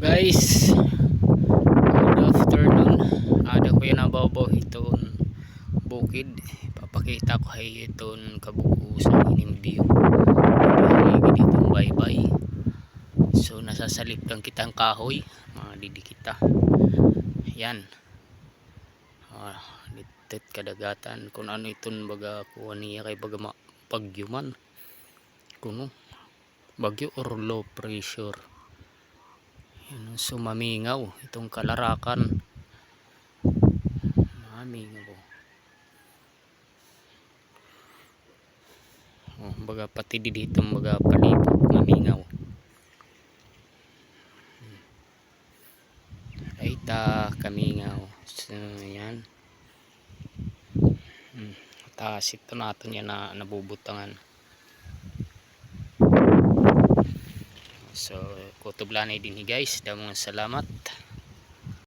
Guys, good afternoon. Ada ko yan nababaw iton bukid. Papakita ko hay iton kabukusan ining view. Paligid itong baybay. So nasasalip kang kitang kahoy, mga didikita. Yan. Litet kadagatan kung ano iton baga kuha niya kay baga pagyuman. Kuno bagyo or low pressure. So mamingaw itong kalarakan, mamingaw baga pati dito baga palibot mamingaw ay ta kamingaw. So yan, taas ito natin yan na nabubutangan. So kutublanay din guys, damong salamat.